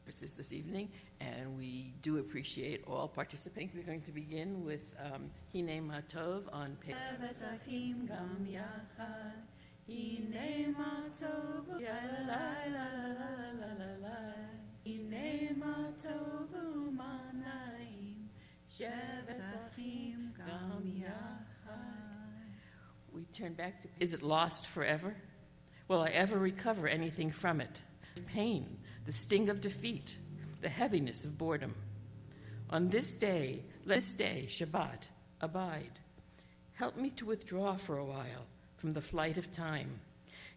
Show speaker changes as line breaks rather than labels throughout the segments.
purposes this evening, and we do appreciate all participating. We're going to begin with Hine Ma Tov on page. Hine Ma Tov, Hine Ma Tov U'Manaim, Shevet Achim Gam Yachad. We turn back to, is it lost forever? Will I ever recover anything from it? Pain, the sting of defeat, the heaviness of boredom. On this day, Shabbat, abide. Help me to withdraw for a while from the flight of time.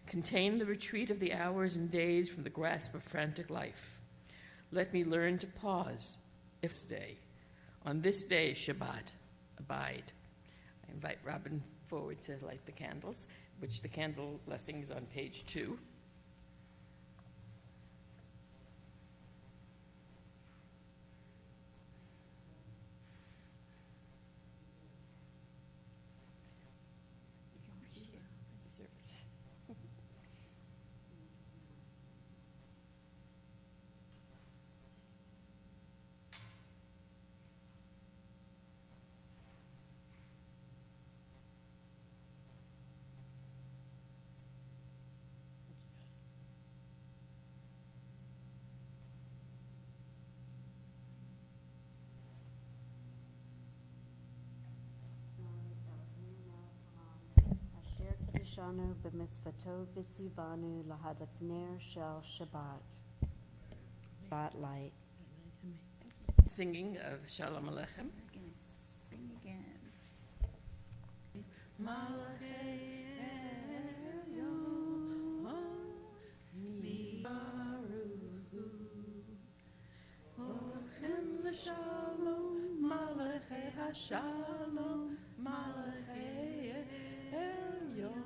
Contain the retreat of the hours and days from the grasp of frantic life. Let me learn to pause, if stay. On this day, Shabbat, abide. I invite Robin forward to light the candles, which the candle blessing is on page 2.
Shanu b'mitzvato v'tzivanu lahadakner shel Shabbat. Spotlight.
Singing of Shalom Aleichem.
We're going to sing again.
Malachei Elyon, mi baruchu, Orchem l'shalom, Malachei HaShalom, Malachei Elyon,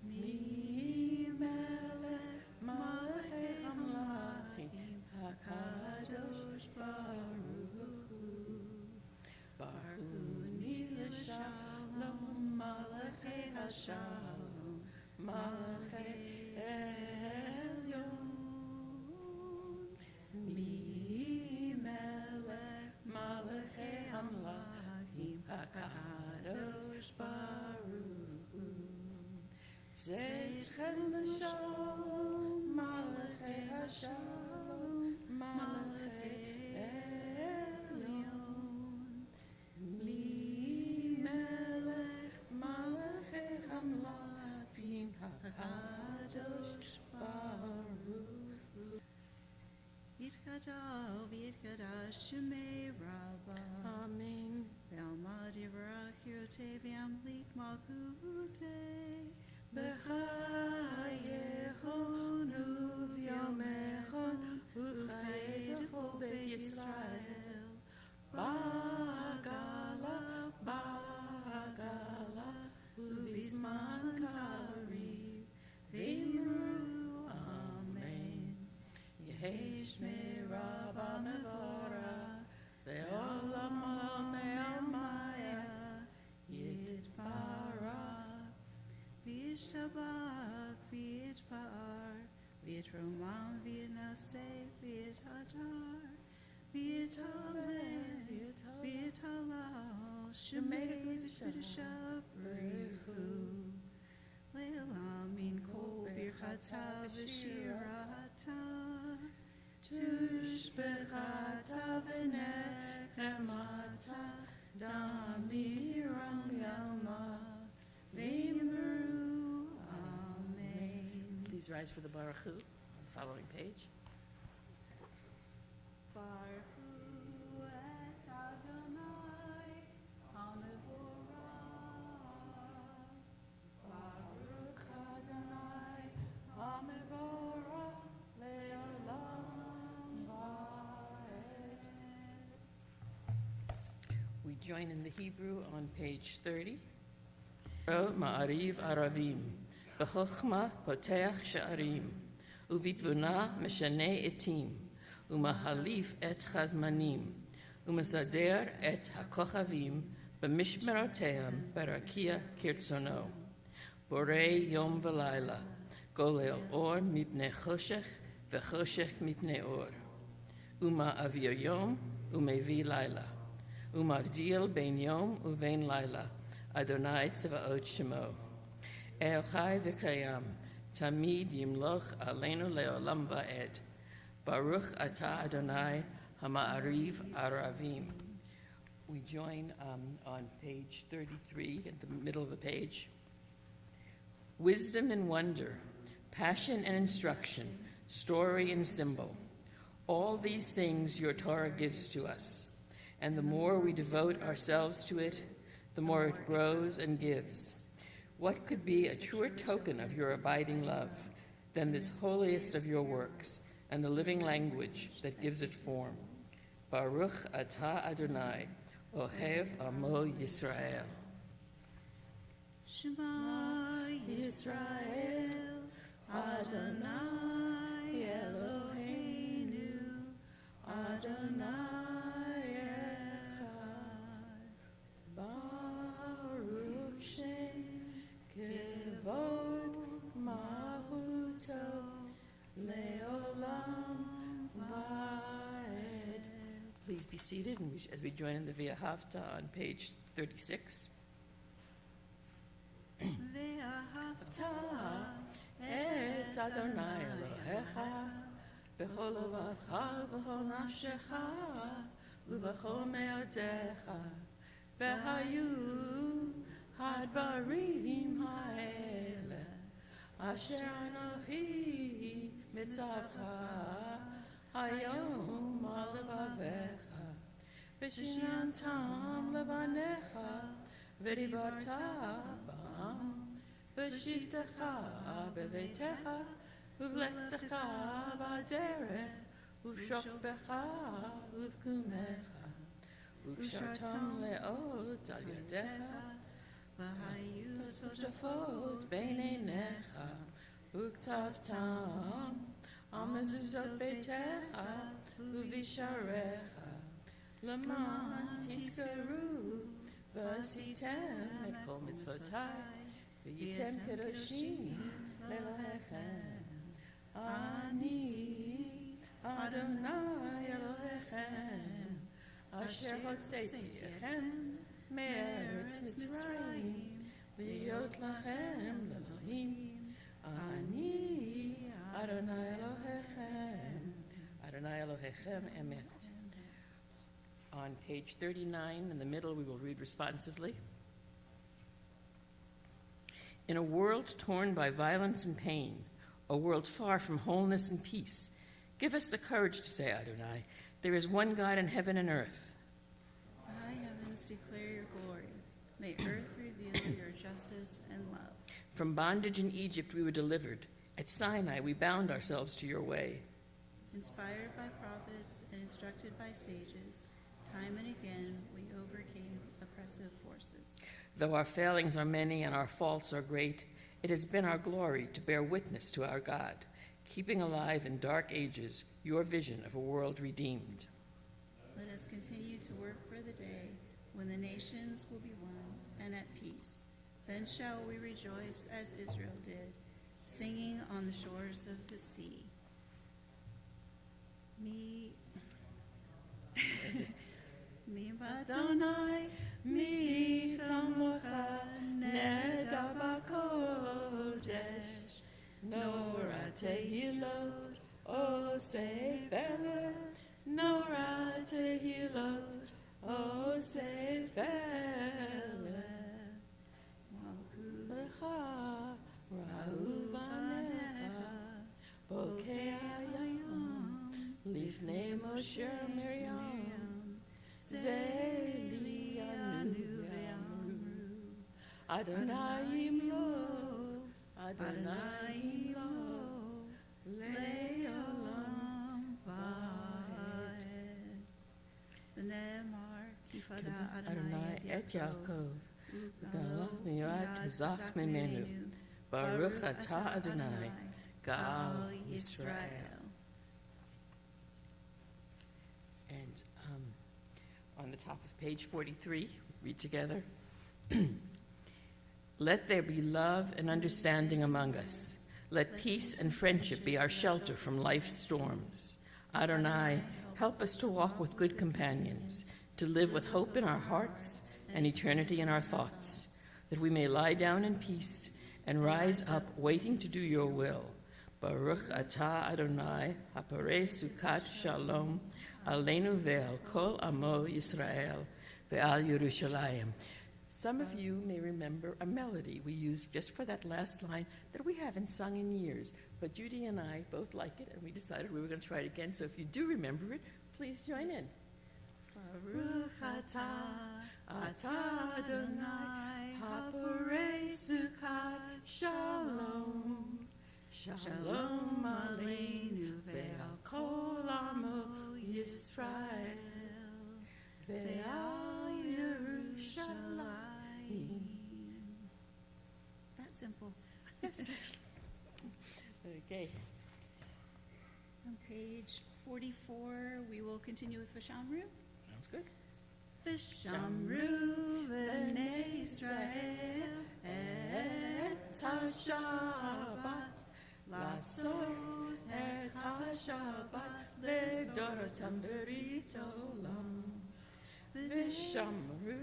mi melech, Malachei Hamlachim, HaKadosh Baruchu, Baruchuni l'shalom, Malachei HaShalom, Malachei Elyon, mi melech, Malachei Hamlachim, HaKadosh Baruchu, Tzedchem l'shalom, Malachei HaShalom, Malachei Elyon, li melech, Malachei Hamlachim, HaKadosh Baruchu.
Yitkadal v'yitkadash Shemei Rabbah.
Amen.
Ve'almad yivarach Yirotei v'yamlik malchutei.
B'chayechon u'v'yomechon u'chayetecho b'Yisrael Yisrael. Ba'gala, ba'gala, u'v'zman kariv, v'imru, Amen. Yehi Shmei Rabbah mevorach, ve'olam me'amaya, yitbarach.
V'yishabach v'yitpa'ar, v'yitromam v'yinaseh v'yithatar, v'yitaleh v'yitalal, Shemei v'shudashav b'rechu. Le'elam min kol birchata v'shirata,
Tushbechata v'nechemata, damiram yama, v'imru, Amen. Please rise for the Baruch Hu on the following page.
Baruch hu et Adonai, Hamevorach.
Baruch Adonai, Hamevorach, le'olam va'ed. We join in the Hebrew on page 30. Ma'ariv Aravim, B'chochma poteach sha'arim, Uvitvuna meshane etim, Umahalif et chazmanim, Umasader et hakochavim, B'mishmeroteam barakia kirtzono. Borei yom v'layla, Golel or mipnei choshech, v'choshech mipnei or. Uma'avir yom u'mevi laila. Umavdil ben yom u'vein laila. Adonai tzvaot shemo. El chai v'kayam. Tamid yimloch aleinu leolam va'ed. Baruch atah Adonai hama'ariv aravim. We join on page 33, at the middle of the page. Wisdom and wonder, passion and instruction, story and symbol. All these things your Torah gives to us. And the more we devote ourselves to it, the more it grows and gives. What could be a truer token of your abiding love than this holiest of your works and the living language that gives it form? Baruch atah Adonai, Ohev Amo Yisrael.
Shema Yisrael, Adonai Eloheinu, Adonai Echad. Baruch Shem Kevod Mahuto Leolam Vaed.
Please be seated as we join in the Via Havta on page 36.
Ve'ahavta
Et Adonai Elohecha b'chol levacha v'chol nafshecha u'b'chol me'odecha v'hayu hadvarim ha'ele asher anochi mitzavcha hayom al levavecha v'shinantam levanecha v'dibarta b'am v'shivtecha b'veitecha v'vlechtecha b'derech v'shokbecha v'vkumecha v'shartam le'ot al yadecha
v'hayu
v'shafot bein einecha v'ktavtam al mezuzot beitecha v'visharecha l'man tizkaru v'asitem et kol mitzvotai v'yitem kedoshim le'lohechem. Ani Adonai Elohechem asher hotzeiti echem me'eretz Mitzrayim liot lachem l'Elohim. Ani Adonai Elohechem. Adonai Elohechem emet. On page 39, in the middle, we will read responsively. In a world torn by violence and pain, a world far from wholeness and peace, give us the courage to say, Adonai, there is one God in heaven and earth.
high heavens declare your glory. May earth reveal your justice and love.
From bondage in Egypt we were delivered. At Sinai we bound ourselves to your way.
Inspired by prophets and instructed by sages, time and again we overcame oppressive forces.
Though our failings are many and our faults are great, it has been our glory to bear witness to our God, keeping alive in dark ages your vision of a world redeemed.
Let us continue to work for the day when the nations will be one and at peace. Then shall we rejoice as Israel did, singing on the shores of the sea. Mi Adonai, mi chamocha, neda b'kodesh, nora tehilot, osei vele, nora tehilot, osei vele. Lecha, ra'u v'anecha, bokei hayom, lifnei Moshe Miriam. Zeli anu ve'amru, Adonai imlo, Adonai imlo, le'olam va'ed. V'nemar kifada Adonai et Yaakov, v'galach miyad hazach mimenu, Baruch atah Adonai, Gal Yisrael.
And on the top of page 43, read together. Let there be love and understanding among us. Let peace and friendship be our shelter from life's storms. Adonai, help us to walk with good companions, to live with hope in our hearts and eternity in our thoughts, that we may lie down in peace and rise up waiting to do your will. Baruch atah Adonai, haparei sukat shalom, aleinu ve'al kol amo Yisrael, ve'al Yerushalayim. Some of you may remember a melody we used just for that last line that we haven't sung in years, but Judy and I both like it, and we decided we were going to try it again. So if you do remember it, please join in. Baruch atah Adonai, haparei sukat shalom, shalom aleinu ve'al kol amo Yisrael, ve'al Yerushalayim.
That's simple.
Yes. Okay.
On page 44, we will continue with Vashamru.
Sounds good.
Vashamru b'nei Israel et ha-Shabbat, lasot et ha-Shabbat ledorotam berit olam.
Vishamru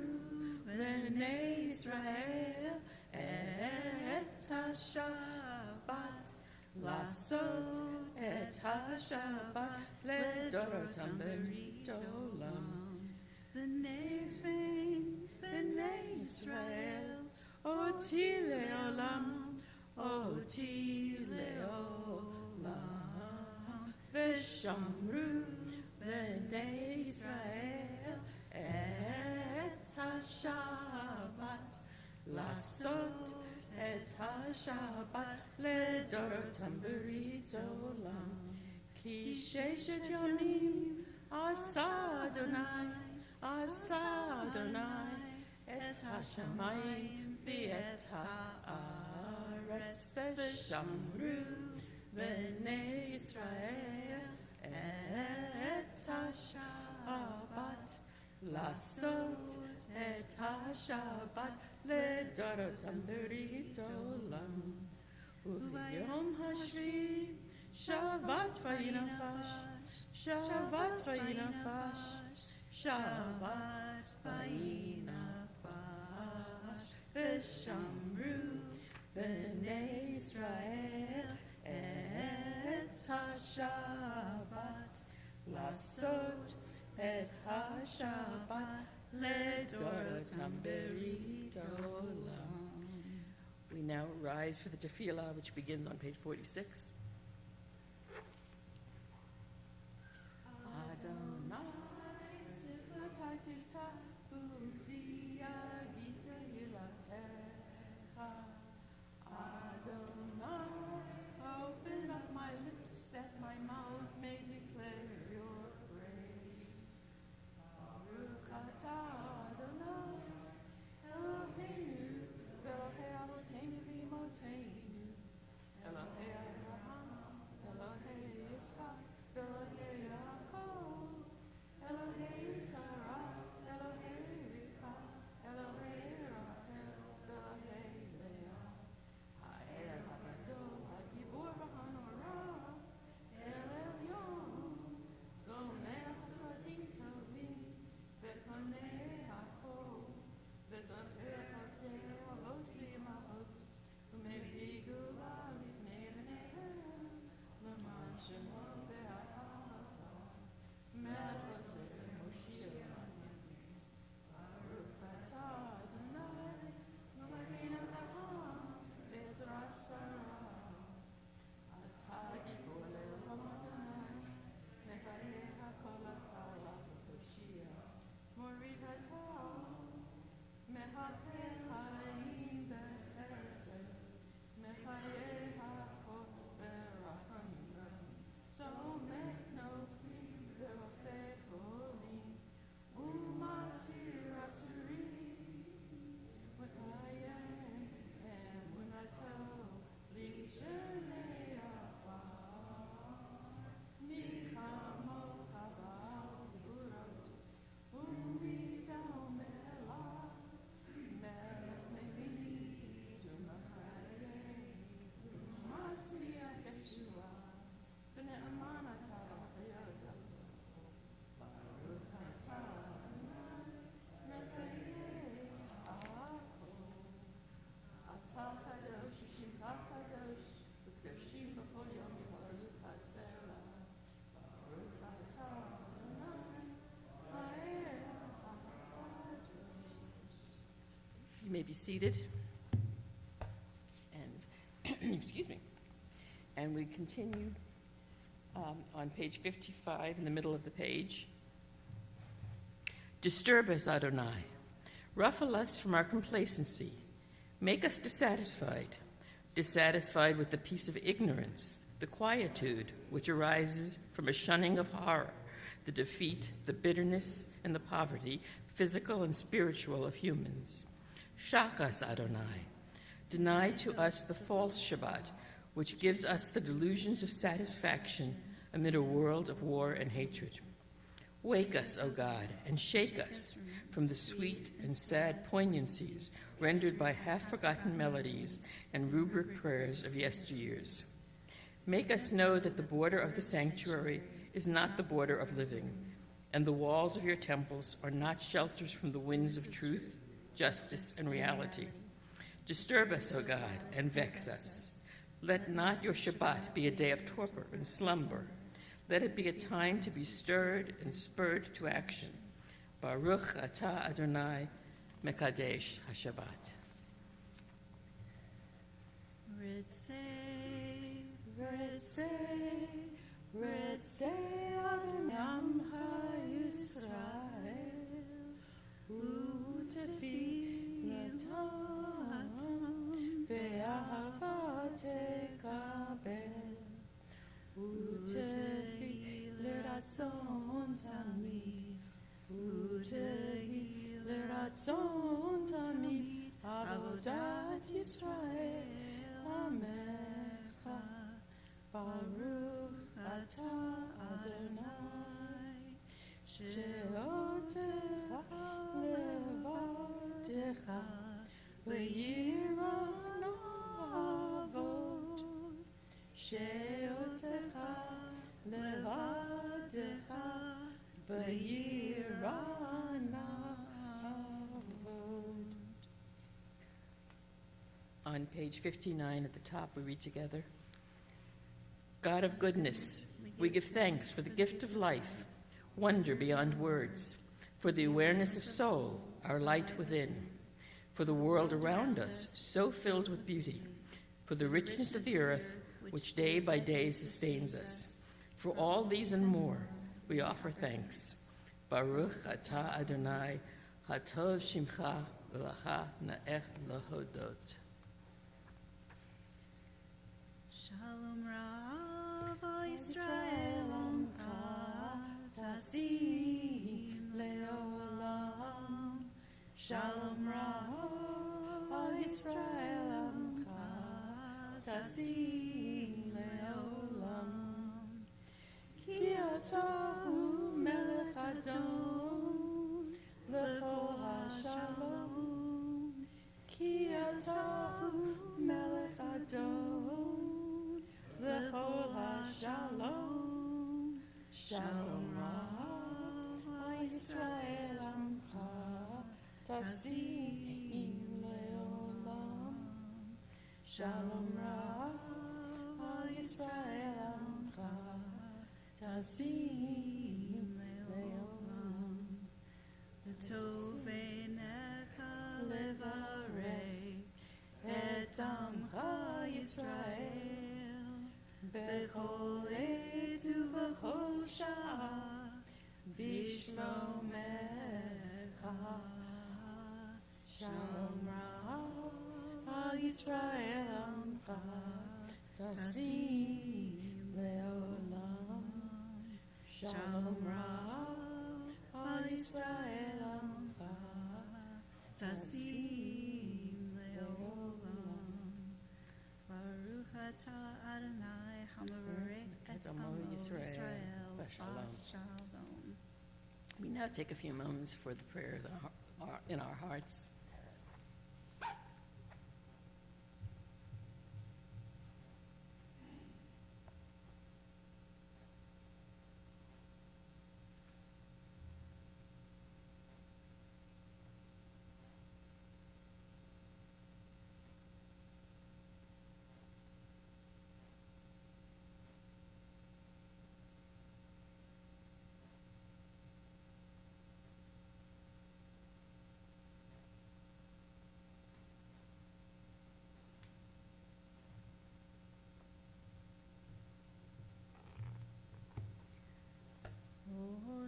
b'nei Israel et ha-Shabbat, lasot et ha-Shabbat ledorotam berit olam.
B'nei Israel,
Oti le'olam, oti le'olam. Vishamru b'nei Israel et ha-Shabbat, lasot et ha-Shabbat ledorotam berit olam. Ki sheshet yomim asa Adonai et ha-shamayim v'et ha'aretz. V'shamru b'nei Israel et ha-Shabbat, lasot et ha-Shabbat ledorotam berit olam. U'bayom hashvi Shabbat vayinafash, Shabbat vayinafash, Shabbat vayinafash. V'shamru b'nei Israel et ha-Shabbat, lasot et ha-Shabbat ledorotam berit olam. We now rise for the tefillah, which begins on page 46. Adonai, sifatatita, ufia gita yilatecha. Adonai, open up my lips that my mouth may declare your praise. Baruch atah Adonai, Eloheinu, Elohei Avotenu v'Imotenu, Elohei Abraham, Elohei Yitzchak, Elohei Yaakov, Elohei Sarah, Elohei may be seated. And, excuse me. And we continue on page 55 in the middle of the page. Disturb us, Adonai. Ruffle us from our complacency. Make us dissatisfied with the peace of ignorance, the quietude which arises from a shunning of horror, the defeat, the bitterness, and the poverty, physical and spiritual, of humans. Shock us, Adonai. Deny to us the false Shabbat, which gives us the delusions of satisfaction amid a world of war and hatred. Wake us, O God, and shake us from the sweet and sad poignancies rendered by half-forgotten melodies and rubric prayers of yesteryears. Make us know that the border of the sanctuary is not the border of living, and the walls of your temples are not shelters from the winds of truth, justice, and reality. Disturb us, O God, and vex us. Let not your Shabbat be a day of torpor and slumber. Let it be a time to be stirred and spurred to action. Baruch atah Adonai Mekadesh HaShabbat.
Ritzei, Ritzei, Ritzei Adonam HaYisrael, Utefilatam Be'ahava Tekabel, Utehi L'Ratzon Tamid, Utehi L'Ratzon Tamid, Avodat Yisrael Amecha, Baruch atah Adonai, She'otecha levadecha, V'yira na'avod, She'otecha levadecha, V'yira na'avod.
On page 59 at the top, we read together. God of goodness, we give thanks for the gift of life, wonder beyond words, for the awareness of soul, our light within, for the world around us, so filled with beauty, for the richness of the earth, which day by day sustains us. For all these and more, we offer thanks. Baruch atah Adonai, hatov shimcha, v'lacha na'ech lahodot.
Shalom Rav Yisrael Amcha Tasim Leolam. Shalom Rav Yisrael Amcha Tasim Leolam. Ki atahu melech Adon lechol hashalom. Ki atahu melech Adon L'chol ha-shalom, Shalom Rav Yisrael Amcha Tasim Leolam. Shalom Rav Yisrael Amcha Tasim Leolam. V'tov beinecha levarei et Amcha Yisrael bechol עת ובכל שעה בשלומך. שלום רב על ישראל עמך תשים לעולם. שלום רב על ישראל עמך תשים לעולם. Baruch atah Adonai Hamavarech et Amo Yisrael Shalom.
We now take a few moments for the prayer in our hearts.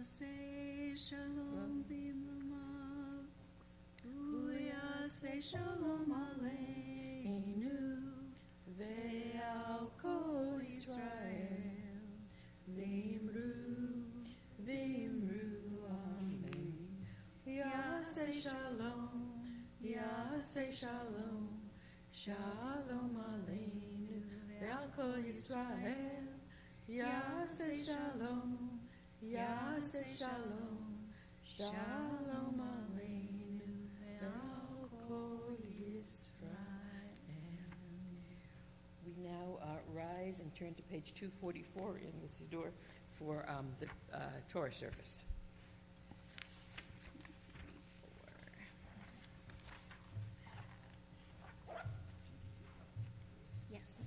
Yaseh Shalom Bimromav. Yaseh Shalom Aleinu. Ve'al Kol Yisrael. V'imru Amen. Yaseh Shalom. Yaseh Shalom. Shalom Aleinu. Ve'al Kol Yisrael. Yaseh Shalom. Yaseh Shalom. Shalom Aleinu. Ve'al Kol Yisrael.
We now rise and turn to page 244 in the Siddur for the Torah service.
Yes.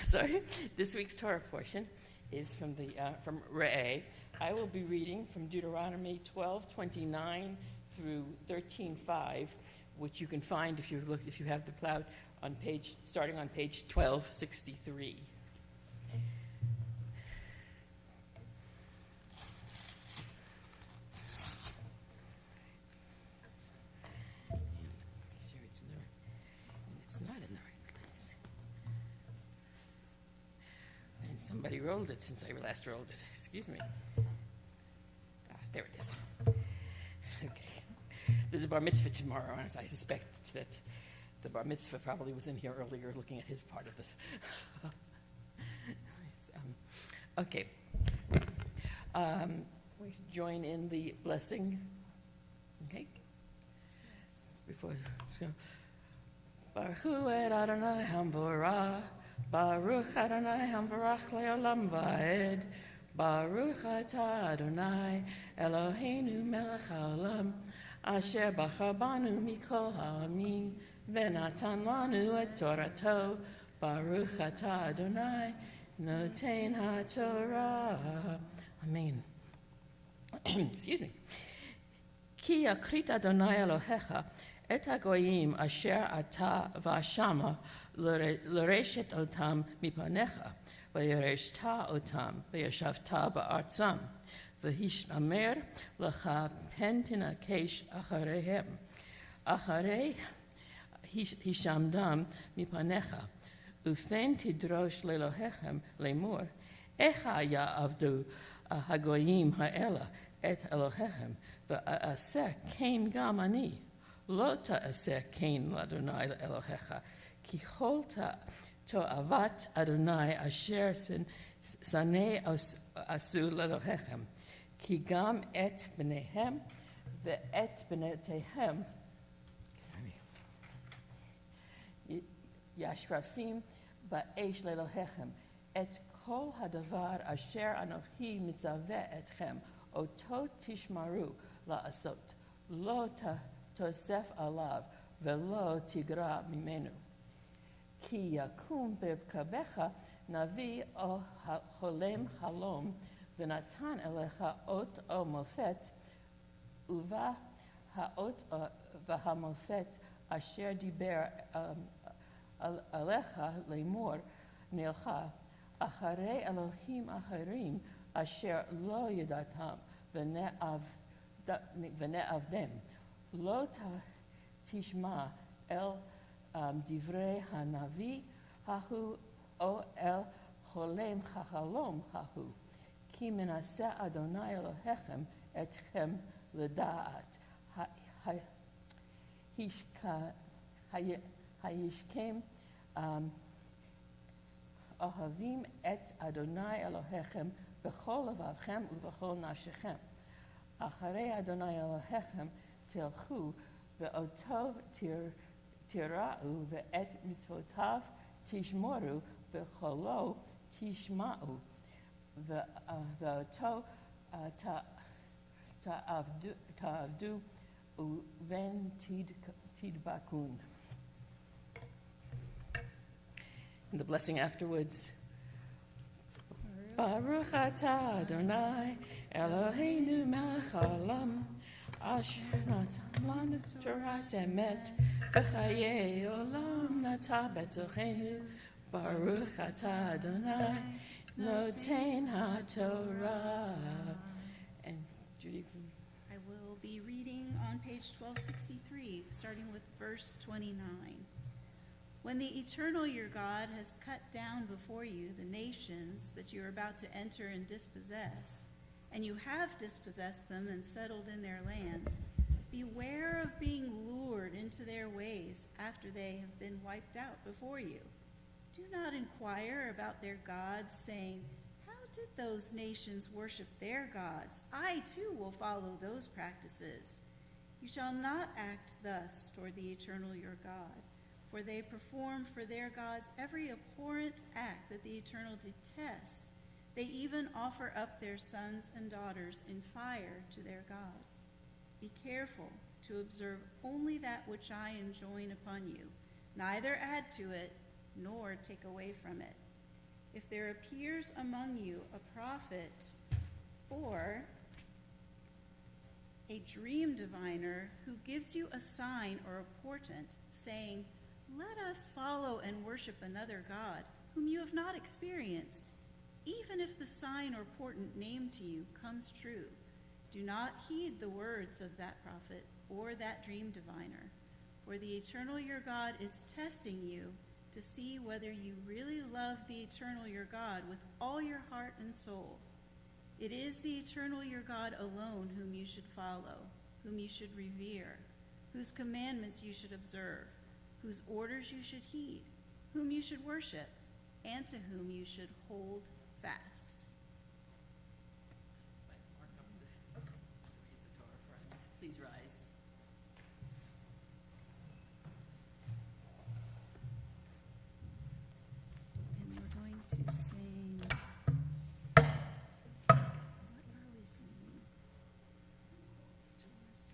Sorry. This week's Torah portion is from Re'eh. I will be reading from Deuteronomy 12:29 through 13:5, which you can find if you have the cloud starting on page 1263. It's not in the right place. And somebody rolled it since I last rolled it. Excuse me. There it is. Okay. There's a bar mitzvah tomorrow, and I suspect that the bar mitzvah probably was in here earlier looking at his part of this. Okay. We join in the blessing. Okay? Before. Baruch Hu et Adonai Hamvorah. Baruch Adonai Hamvorach le'olam va'ed. Baruch atah Adonai Eloheinu melech haolam. אשר בחר בנו מכל העמים, ונתן לנו את תורתו, ברוך אתה אדוני, נותן התורה. Amen. Excuse me. כי יקרית אדוני אלוהיך את הגויים אשר אתה ואשמה לרשת אותם מפניך, וירשת אותם וישבת בארצם, והשתמר לך פן תנקש אחריהם, אחרי הישמדם מפניך, ופן תדרוש לאלוהיכם לאמור, איך יעבדו הגויים האלה את אלוהיהם, ואעשה כן גם אני. לא תעשה כן לאדוני אלוהיך, כי כל תועבת אדוני אשר שנא עשו לאלוהיכם, כי גם את בניהם ואת בנותיהם ישרפים באש לאלוהיכם. את כל הדבר אשר אנוכי מצווה אתכם, אותו תשמרו לעשות. לא תוסף עליו ולא תגרע ממנו. כי יקום בקרבך נביא או חולם חלום, ונתן אליך אות או מופת, ובה האות והמופת אשר דיבר עליך לאמור נלכה, אחרי אלוהים אחרים אשר לא ידעתם ונעבדם. לא תשמע אל דברי הנביא ההוא או אל חולם החלום ההוא, כי מנסה אדוני אלוהיכם אתכם לדעת. הישכם אוהבים את אדוני אלוהיכם בכל לבבכם ובכל נפשכם. אחרי אדוני אלוהיכם תלכו, ואותו תיראו, ואת מצוותיו תשמורו, בקולו תשמעו, ואותו תעבדו, ובן תדבקון. And the blessing afterwards. Baruch atah Adonai Eloheinu melech haolam asher natan lanu torat emet b'chayei olam nata betochenu. Baruch atah Adonai noten haTorah. And Judy.
I will be reading on page 1263, starting with verse 29. When the eternal your God has cut down before you the nations that you are about to enter and dispossess, and you have dispossessed them and settled in their land, beware of being lured into their ways after they have been wiped out before you. Do not inquire about their gods, saying, how did those nations worship their gods? I too will follow those practices. You shall not act thus toward the eternal your God, for they perform for their gods every abhorrent act that the Eternal detests. They even offer up their sons and daughters in fire to their gods. Be careful to observe only that which I enjoin upon you, neither add to it nor take away from it. If there appears among you a prophet or a dream diviner who gives you a sign or a portent, saying, let us follow and worship another God, whom you have not experienced, even if the sign or portent named to you comes true, do not heed the words of that prophet or that dream diviner, for the eternal your God is testing you to see whether you really love the eternal your God with all your heart and soul. It is the eternal your God alone whom you should follow, whom you should revere, whose commandments you should observe, whose orders you should heed, whom you should worship, and to whom you should hold fast.
Please rise.
And we're going to sing. What are we singing? Service.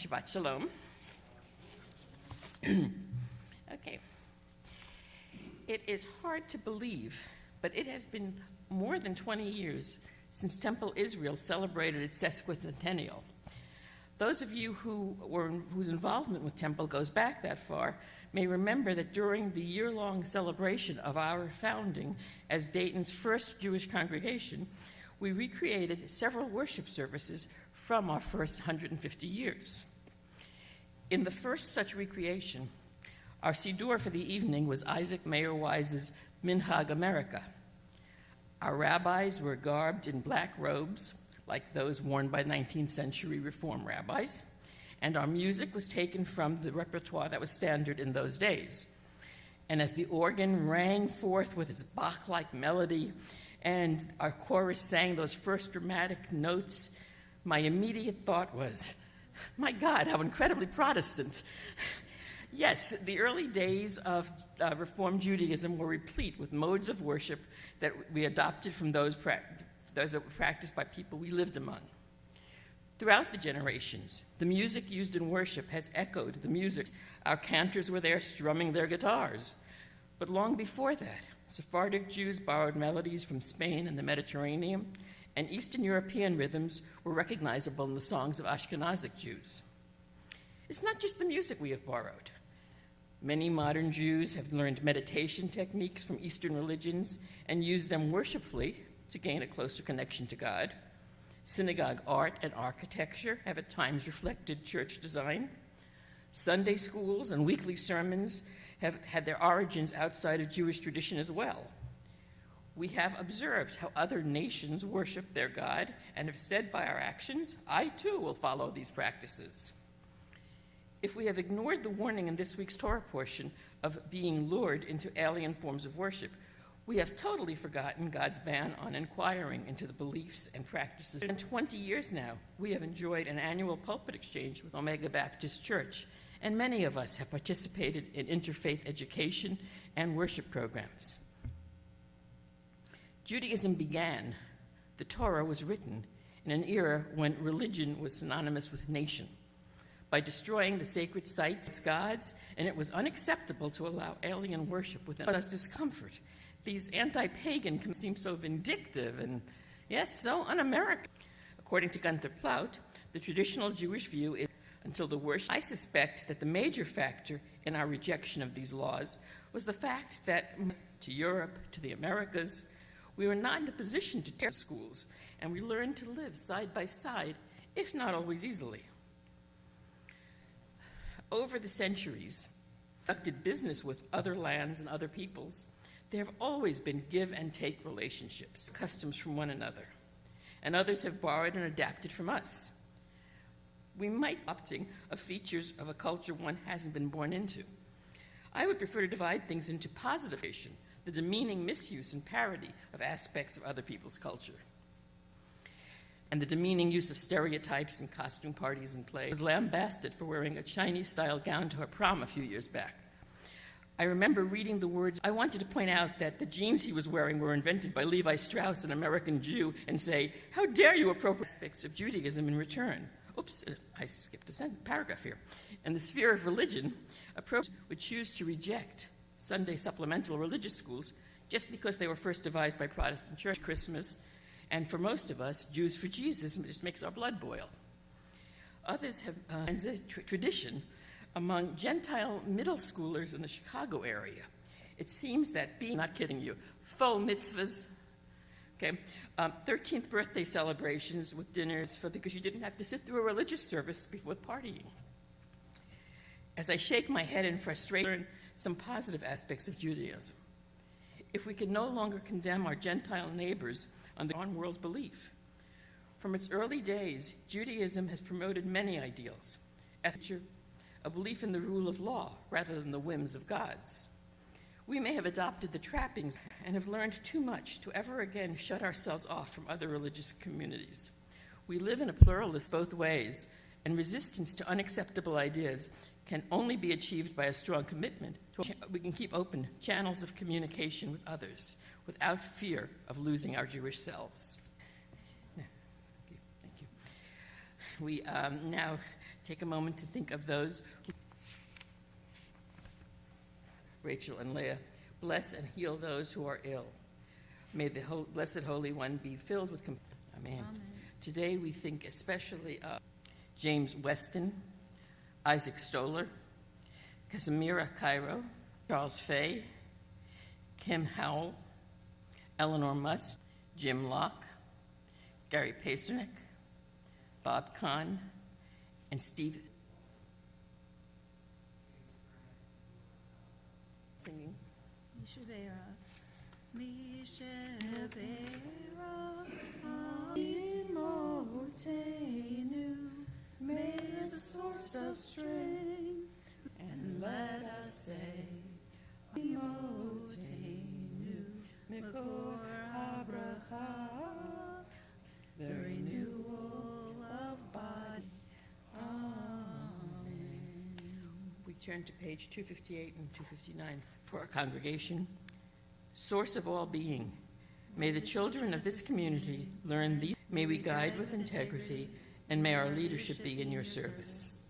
Shabbat Shalom. Okay. It is hard to believe, but it has been more than 20 years since Temple Israel celebrated its sesquicentennial. Those of you whose involvement with Temple goes back that far may remember that during the year-long celebration of our founding as Dayton's first Jewish congregation, we recreated several worship services from our first 150 years. In the first such recreation, our Siddur for the evening was Isaac Mayer Wise's Minhag America. Our rabbis were garbed in black robes, like those worn by 19th century Reform rabbis, and our music was taken from the repertoire that was standard in those days. And as the organ rang forth with its Bach-like melody, and our chorus sang those first dramatic notes, my immediate thought was, my God, how incredibly Protestant. Yes, the early days of Reform Judaism were replete with modes of worship that we adopted from those that were practiced by people we lived among. Throughout the generations, the music used in worship has echoed the music. Our cantors were there strumming their guitars. But long before that, Sephardic Jews borrowed melodies from Spain and the Mediterranean, and Eastern European rhythms were recognizable in the songs of Ashkenazic Jews. It's not just the music we have borrowed. Many modern Jews have learned meditation techniques from Eastern religions and used them worshipfully to gain a closer connection to God. Synagogue art and architecture have at times reflected church design. Sunday schools and weekly sermons have had their origins outside of Jewish tradition as well. We have observed how other nations worship their God and have said by our actions, I too will follow these practices. If we have ignored the warning in this week's Torah portion of being lured into alien forms of worship, we have totally forgotten God's ban on inquiring into the beliefs and practices. In 20 years now, we have enjoyed an annual pulpit exchange with Omega Baptist Church, and many of us have participated in interfaith education and worship programs. Judaism began, the Torah was written, in an era when religion was synonymous with nation. By destroying the sacred sites, gods, and it was unacceptable to allow alien worship within us discomfort. These anti-pagan can seem so vindictive and, yes, so un-American. According to Gunther Plaut, the traditional Jewish view is until the worship. I suspect that the major factor in our rejection of these laws was the fact that to Europe, to the Americas, we were not in a position to tear schools, and we learned to live side by side, if not always easily. Over the centuries, conducted business with other lands and other peoples, there have always been give and take relationships, customs from one another, and others have borrowed and adapted from us. We might be opting of features of a culture one hasn't been born into. I would prefer to divide things into positive, the demeaning misuse and parody of aspects of other people's culture, and the demeaning use of stereotypes in costume parties and plays. I was lambasted for wearing a Chinese-style gown to her prom a few years back. I remember reading the words. I wanted to point out that the jeans he was wearing were invented by Levi Strauss, an American Jew, and say, how dare you appropriate aspects of Judaism in return? Oops, I skipped a paragraph here. In the sphere of religion, approach would choose to reject Sunday supplemental religious schools just because they were first devised by Protestant church Christmas, and for most of us, Jews for Jesus just makes our blood boil. Others have tradition among Gentile middle schoolers in the Chicago area. It seems that not kidding you, faux mitzvahs, 13th birthday celebrations with dinners because you didn't have to sit through a religious service before partying. As I shake my head in frustration, some positive aspects of Judaism. If we can no longer condemn our Gentile neighbors on the on-world belief. From its early days, Judaism has promoted many ideals, a belief in the rule of law rather than the whims of gods. We may have adopted the trappings and have learned too much to ever again shut ourselves off from other religious communities. We live in a pluralist both ways, and resistance to unacceptable ideas can only be achieved by a strong commitment to we can keep open channels of communication with others without fear of losing our Jewish selves. Thank you. We now Take a moment to think of those, Rachel and Leah. Bless and heal those who are ill. May the Blessed Holy One be filled with Amen.
Amen.
Today we think especially of James Weston, Isaac Stoller, Casimira Cairo, Charles Fay, Kim Howell, Eleanor Musk, Jim Locke, Gary Pacernick, Bob Kahn, and Steve. Singing.
May the source of strength, and let us say, Mikor Habracha, the renewal of body. Amen.
We turn to page 258 and 259 for our congregation. Source of all being, may the children of this community learn these. May we guide with integrity, and may our leadership be in your service.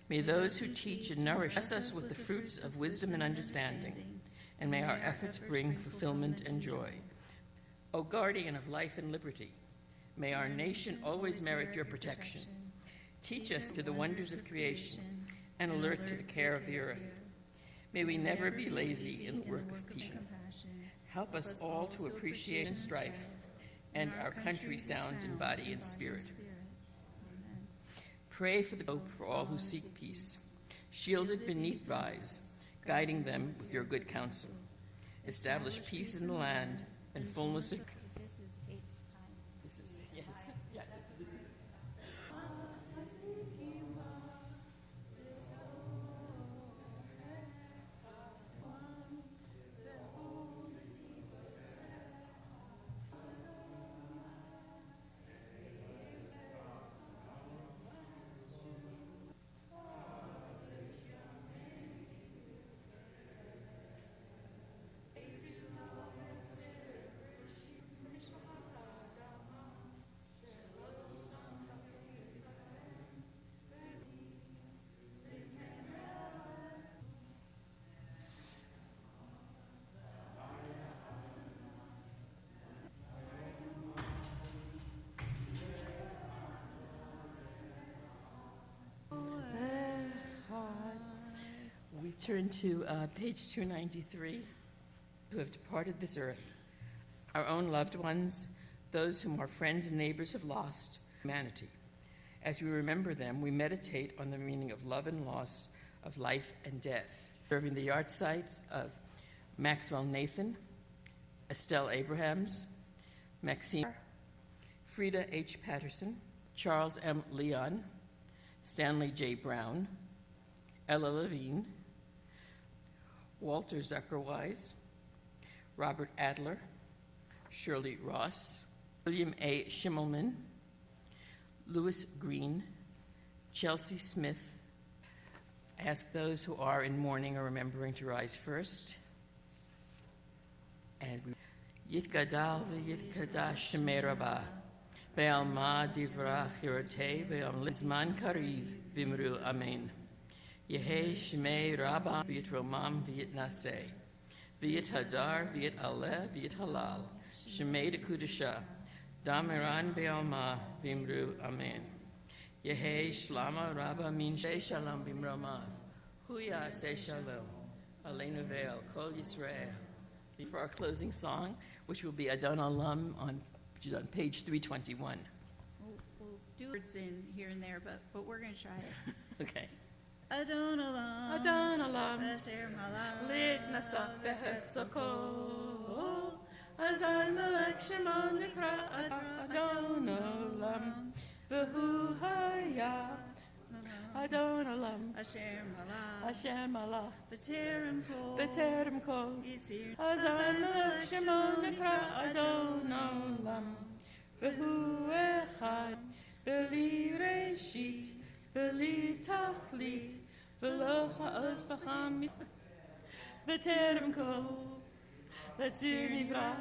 May those who teach and nourish bless us with the fruits of wisdom and understanding, and may our efforts bring fulfillment and joy. O guardian of life and liberty, may our nation always merit your protection. Teach us to the wonders of creation and alert to the care of the earth. May we never be lazy in the work of peace. Help us all to appreciate strife and our country sound in body and spirit. Pray for the hope for all who seek peace, shielded beneath rise, guiding them with your good counsel. Establish peace in the land and fullness of.
This is eighth time.
This is yes, yeah. This is. We turn to page 293, who have departed this earth, our own loved ones, those whom our friends and neighbors have lost, humanity. As we remember them, we meditate on the meaning of love and loss, of life and death, serving the yard sites of Maxwell Nathan, Estelle Abrahams, Maxine, Frida H. Patterson, Charles M. Leon, Stanley J. Brown, Ella Levine, Walter Zuckerwise, Robert Adler, Shirley Ross, William A. Schimmelman, Louis Green, Chelsea Smith. I ask those who are in mourning or remembering to rise first. And Yitgadal v'yitkadash shemei rabah, ve'alma divrach yorotei, ve'am lizman kariv v'imru amen. Yehi shemei rabah v'yitromam v'yitnaseh, v'yithadar v'yitaleh v'yithalal, shemei dekudasha, damiran be'alma v'imru amen. Yehi shlama rabah min shei shalom b'imromav, huya se shalom, aleinu ve'al kol Yisrael. For our closing song, which will be Adon Olam, which is on page 321.
We'll do words in here and there, but we're going to try it.
Okay.
Adon Olam,
Adon Olam,
Asher Malach,
Lit Nasach Behefsoko,
Azal Malach Shemon Nikra
Adon Olam, Behu Haya, Adon Olam,
Asher Malach,
Hashem Allah,
B'terem Kol,
B'terem Kol,
Yisir,
Azal Melech Shemon Nikra Adon Olam, Behu Echad, Beli Reshit, Beli Tachlit, V'lo Ha'oz B'cham, B'terem Kol, B'tzir Nivra,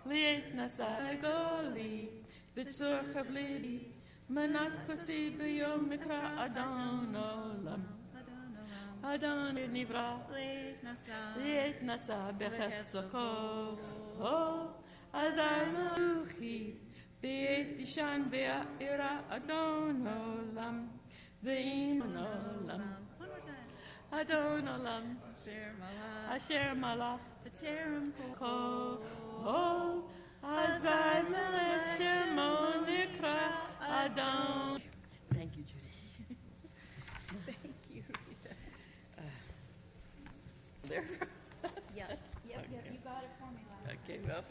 Liet Nasai Goli, B'tzor Chavli, Manat kosi b'yom mikra Adon Olam. Adon nivra. Liet nasa b'chefzako. Azar maluchi. B'et ishan b'ira Adon Olam. V'im Olam.
One more time.
Adon Olam. Asher malach.
B'terem
Ko. Azar melech shemo nikra Adon. Thank you, Judy.
Thank you.
There.
Yep, you got it for me last.
Okay, well,